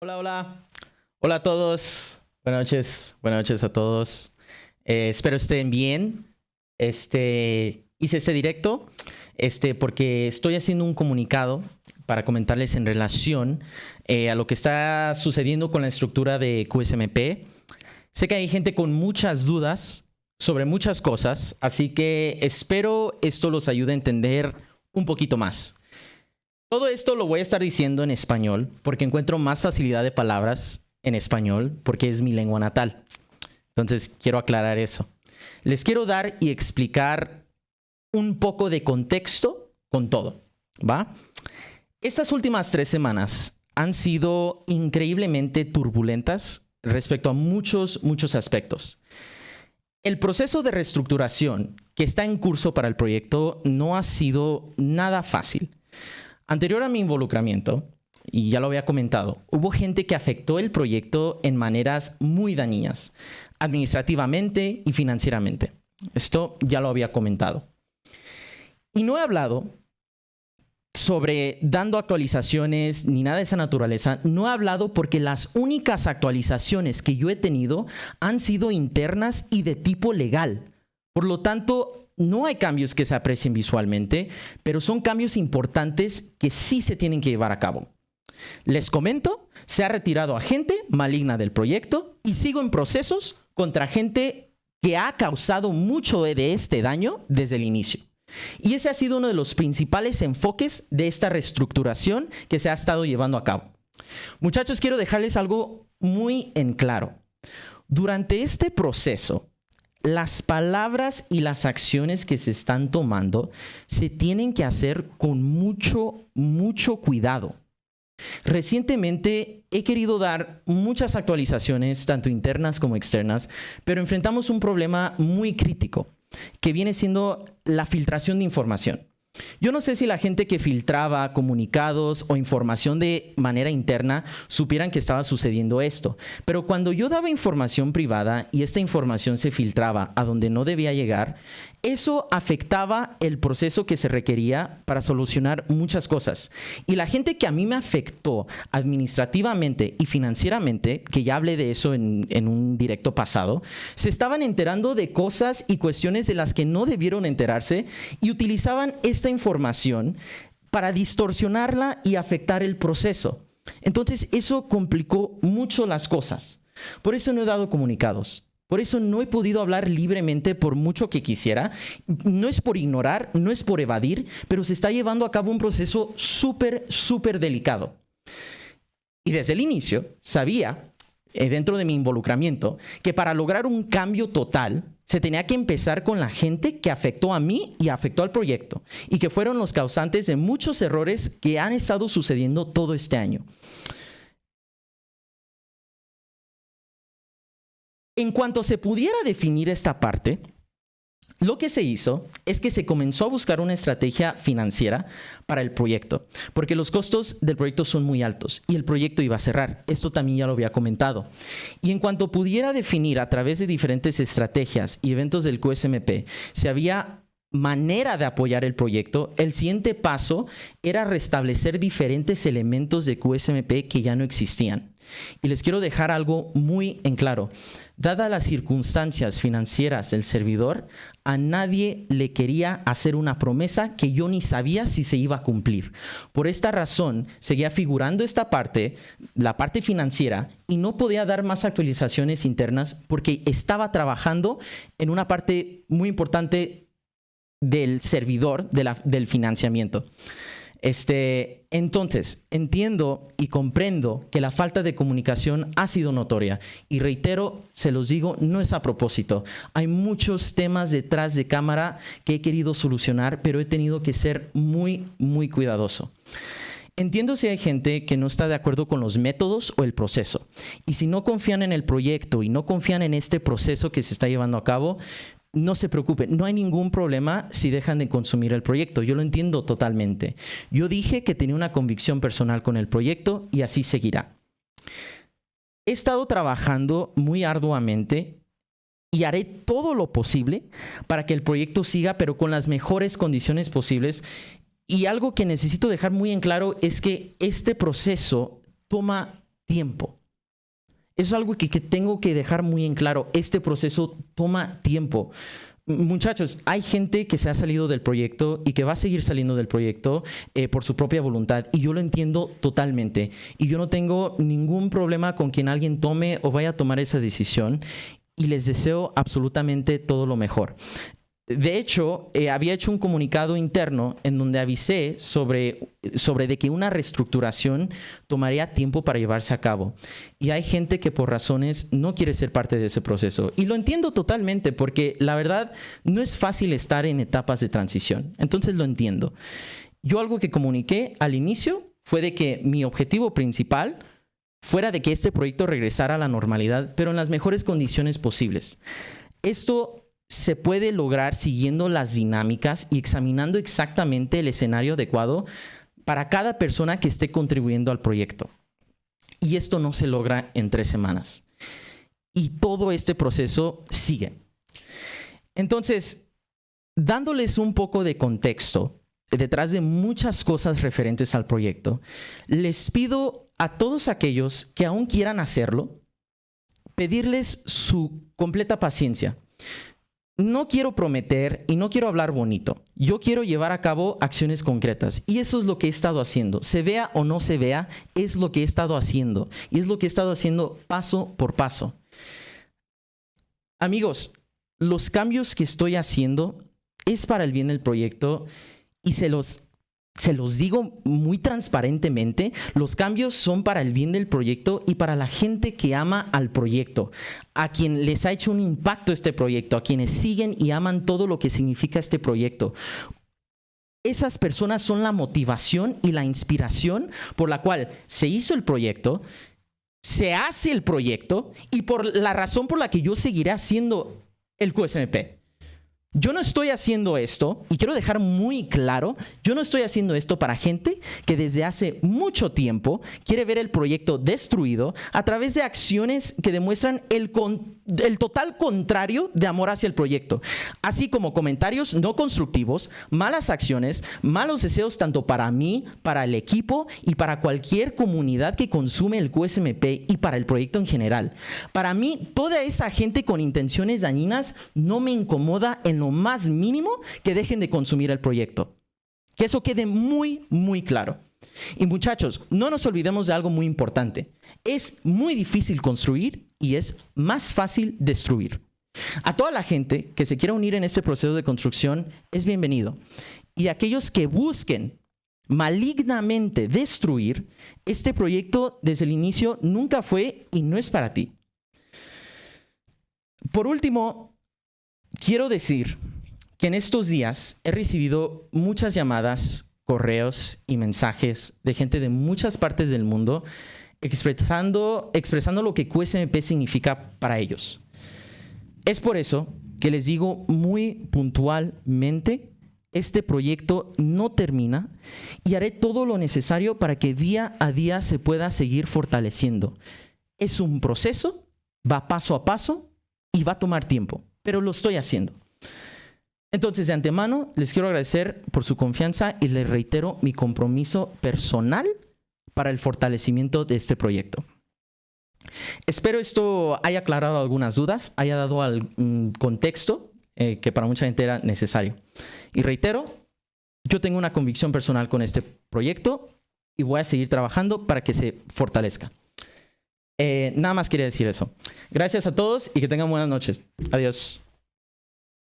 Hola, hola. Hola a todos. Buenas noches a todos. Espero estén bien. Hice este directo porque estoy haciendo un comunicado para comentarles en relación a lo que está sucediendo con la estructura de QSMP. Sé que hay gente con muchas dudas sobre muchas cosas, así que espero esto los ayude a entender un poquito más. Todo esto lo voy a estar diciendo en español porque encuentro más facilidad de palabras en español porque es mi lengua natal. Entonces quiero aclarar eso. Les quiero dar y explicar un poco de contexto con todo, ¿va? Estas últimas 3 semanas han sido increíblemente turbulentas respecto a muchos aspectos. El proceso de reestructuración que está en curso para el proyecto no ha sido nada fácil. Anterior a mi involucramiento, y ya lo había comentado, hubo gente que afectó el proyecto en maneras muy dañinas, administrativamente y financieramente. Esto ya lo había comentado. Y no he hablado sobre dando actualizaciones ni nada de esa naturaleza. No he hablado porque las únicas actualizaciones que yo he tenido han sido internas y de tipo legal. Por lo tanto, no hay cambios que se aprecien visualmente, pero son cambios importantes que sí se tienen que llevar a cabo. Les comento, se ha retirado a gente maligna del proyecto y sigo en procesos contra gente que ha causado mucho de este daño desde el inicio. Y ese ha sido uno de los principales enfoques de esta reestructuración que se ha estado llevando a cabo. Muchachos, quiero dejarles algo muy en claro. Durante este proceso, las palabras y las acciones que se están tomando se tienen que hacer con mucho cuidado. Recientemente he querido dar muchas actualizaciones, tanto internas como externas, pero enfrentamos un problema muy crítico, que viene siendo la filtración de información. Yo no sé si la gente que filtraba comunicados o información de manera interna supieran que estaba sucediendo esto, pero cuando yo daba información privada y esta información se filtraba a donde no debía llegar, eso afectaba el proceso que se requería para solucionar muchas cosas. Y la gente que a mí me afectó administrativamente y financieramente, que ya hablé de eso en un directo pasado, se estaban enterando de cosas y cuestiones de las que no debieron enterarse y utilizaban esta información para distorsionarla y afectar el proceso. Entonces eso complicó mucho las cosas. Por eso no he dado comunicados. Por eso no he podido hablar libremente por mucho que quisiera. No es por ignorar, no es por evadir, pero se está llevando a cabo un proceso súper delicado. Y desde el inicio sabía, dentro de mi involucramiento, que para lograr un cambio total se tenía que empezar con la gente que afectó a mí y afectó al proyecto, y que fueron los causantes de muchos errores que han estado sucediendo todo este año. En cuanto se pudiera definir esta parte, lo que se hizo es que se comenzó a buscar una estrategia financiera para el proyecto, porque los costos del proyecto son muy altos y el proyecto iba a cerrar. Esto también ya lo había comentado. Y en cuanto pudiera definir a través de diferentes estrategias y eventos del QSMP, si había manera de apoyar el proyecto, el siguiente paso era restablecer diferentes elementos de QSMP que ya no existían. Y les quiero dejar algo muy en claro. Dadas las circunstancias financieras del servidor, a nadie le quería hacer una promesa que yo ni sabía si se iba a cumplir. Por esta razón, seguía figurando esta parte, la parte financiera, y no podía dar más actualizaciones internas porque estaba trabajando en una parte muy importante del servidor, del financiamiento. Entonces, entiendo y comprendo que la falta de comunicación ha sido notoria. Y reitero, se los digo, no es a propósito. Hay muchos temas detrás de cámara que he querido solucionar, pero he tenido que ser muy cuidadoso. Entiendo si hay gente que no está de acuerdo con los métodos o el proceso. Y si no confían en el proyecto y no confían en este proceso que se está llevando a cabo, no se preocupen, no hay ningún problema si dejan de consumir el proyecto. Yo lo entiendo totalmente. Yo dije que tenía una convicción personal con el proyecto y así seguirá. He estado trabajando muy arduamente y haré todo lo posible para que el proyecto siga, pero con las mejores condiciones posibles. Y algo que necesito dejar muy en claro es que este proceso toma tiempo. Eso es algo que tengo que dejar muy en claro. Este proceso toma tiempo. Muchachos, hay gente que se ha salido del proyecto y que va a seguir saliendo del proyecto por su propia voluntad, y yo lo entiendo totalmente, y yo no tengo ningún problema con que alguien tome o vaya a tomar esa decisión, y les deseo absolutamente todo lo mejor. De hecho, había hecho un comunicado interno en donde avisé sobre de que una reestructuración tomaría tiempo para llevarse a cabo. Y hay gente que por razones no quiere ser parte de ese proceso. Y lo entiendo totalmente, porque la verdad no es fácil estar en etapas de transición. Entonces lo entiendo. Yo algo que comuniqué al inicio fue de que mi objetivo principal fuera de que este proyecto regresara a la normalidad, pero en las mejores condiciones posibles. Esto se puede lograr siguiendo las dinámicas y examinando exactamente el escenario adecuado para cada persona que esté contribuyendo al proyecto. Y esto no se logra en 3 semanas. Y todo este proceso sigue. Entonces, dándoles un poco de contexto, detrás de muchas cosas referentes al proyecto, les pido a todos aquellos que aún quieran hacerlo, pedirles su completa paciencia. No quiero prometer y no quiero hablar bonito. Yo quiero llevar a cabo acciones concretas. Y eso es lo que he estado haciendo. Se vea o no se vea, es lo que he estado haciendo. Y es lo que he estado haciendo paso por paso. Amigos, los cambios que estoy haciendo es para el bien del proyecto, y se los digo muy transparentemente. Los cambios son para el bien del proyecto y para la gente que ama al proyecto, a quien les ha hecho un impacto este proyecto, a quienes siguen y aman todo lo que significa este proyecto. Esas personas son la motivación y la inspiración por la cual se hizo el proyecto, se hace el proyecto, y por la razón por la que yo seguiré haciendo el QSMP. Yo no estoy haciendo esto, y quiero dejar muy claro, yo no estoy haciendo esto para gente que desde hace mucho tiempo quiere ver el proyecto destruido a través de acciones que demuestran el total contrario de amor hacia el proyecto, así como comentarios no constructivos, malas acciones, malos deseos tanto para mí, para el equipo y para cualquier comunidad que consume el QSMP y para el proyecto en general. Para mí, toda esa gente con intenciones dañinas no me incomoda en lo más mínimo que dejen de consumir el proyecto. Que eso quede muy, muy claro. Y muchachos, no nos olvidemos de algo muy importante. Es muy difícil construir y es más fácil destruir. A toda la gente que se quiera unir en este proceso de construcción es bienvenido. Y aquellos que busquen malignamente destruir este proyecto desde el inicio, nunca fue y no es para ti. Por último, quiero decir que en estos días he recibido muchas llamadas, correos y mensajes de gente de muchas partes del mundo expresando lo que QSMP significa para ellos. Es por eso que les digo muy puntualmente, este proyecto no termina y haré todo lo necesario para que día a día se pueda seguir fortaleciendo. Es un proceso, va paso a paso y va a tomar tiempo, pero lo estoy haciendo. Entonces, de antemano, les quiero agradecer por su confianza y les reitero mi compromiso personal para el fortalecimiento de este proyecto. Espero esto haya aclarado algunas dudas, haya dado algún contexto que para mucha gente era necesario. Y reitero, yo tengo una convicción personal con este proyecto y voy a seguir trabajando para que se fortalezca. Nada más quería decir eso. Gracias a todos y que tengan buenas noches. Adiós.